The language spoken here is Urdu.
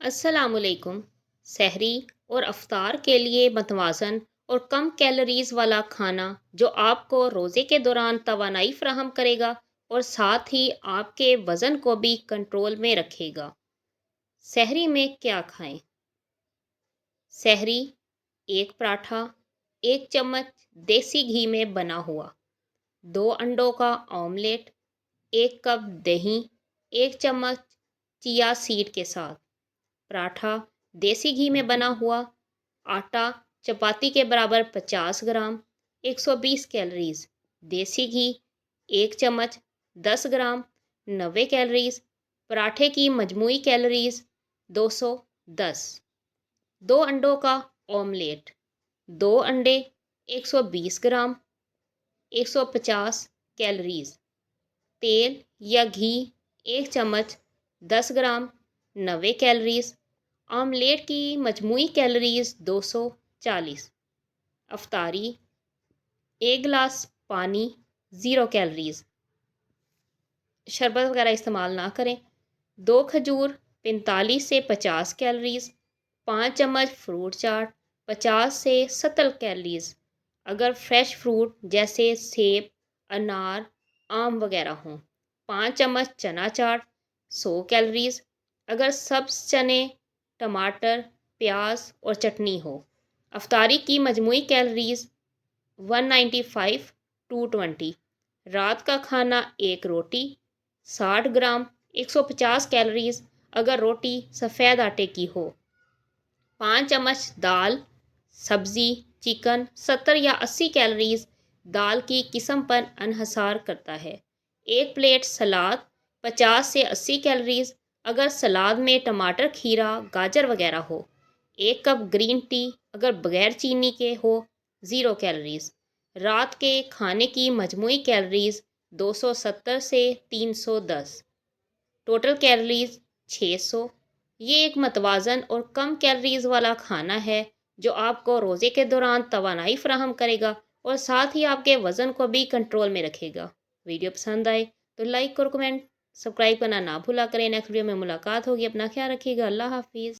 السلام علیکم۔ سحری اور افطار کے لیے متوازن اور کم کیلوریز والا کھانا جو آپ کو روزے کے دوران توانائی فراہم کرے گا اور ساتھ ہی آپ کے وزن کو بھی کنٹرول میں رکھے گا۔ سحری میں کیا کھائیں؟ سحری: ایک پراٹھا، 1 چمچ دیسی گھی میں بنا ہوا، 2 انڈوں کا آملیٹ، 1 کپ دہی، 1 چمچ چیا سیڈ کے ساتھ۔ پراٹھا: دیسی گھی میں بنا ہوا، آٹا چپاتی کے برابر 50 گرام، 120 کیلوریز، دیسی گھی 1 چمچ 10 گرام، 90 کیلوریز، پراٹھے کی مجموعی کیلوریز 210۔ 2 انڈوں کا آملیٹ: 2 انڈے 120 گرام، 150 کیلوریز، تیل یا گھی 1 چمچ 10 گرام، 90 کیلوریز، آملیٹ کی مجموعی کیلوریز 240۔ افطاری: 1 گلاس پانی، 0 کیلوریز، شربت وغیرہ استعمال نہ کریں۔ 2 کھجور، 45 سے 50 کیلوریز، 5 چمچ فروٹ چاٹ، 50 سے 70 کیلوریز، اگر فریش فروٹ جیسے سیب، انار، آم وغیرہ ہوں۔ 5 چمچ چنا چاٹ، 100 کیلوریز، اگر سبز چنے، ٹماٹر، پیاز اور چٹنی ہو۔ افطاری کی مجموعی کیلوریز 195 220۔ رات کا کھانا: 1 روٹی، 60 گرام، 150 کیلوریز، اگر روٹی سفید آٹے کی ہو۔ 5 چمچ دال، سبزی، چکن، 70 یا 80 کیلوریز، دال کی قسم پر انحصار کرتا ہے۔ 1 پلیٹ سلاد، 50 سے 80 کیلوریز، اگر سلاد میں ٹماٹر، کھیرا، گاجر وغیرہ ہو۔ 1 کپ گرین ٹی، اگر بغیر چینی کے ہو، 0 کیلوریز۔ رات کے کھانے کی مجموعی کیلوریز 270 سے 310۔ Total calories 600۔ یہ ایک متوازن اور کم کیلوریز والا کھانا ہے جو آپ کو روزے کے دوران توانائی فراہم کرے گا اور ساتھ ہی آپ کے وزن کو بھی کنٹرول میں رکھے گا۔ ویڈیو پسند آئے تو لائک اور کمنٹ، سبسکرائب کرنا نہ بھولا کریں۔ نیکسٹ ویڈیو میں ملاقات ہوگی، اپنا خیال رکھیے گا، اللہ حافظ۔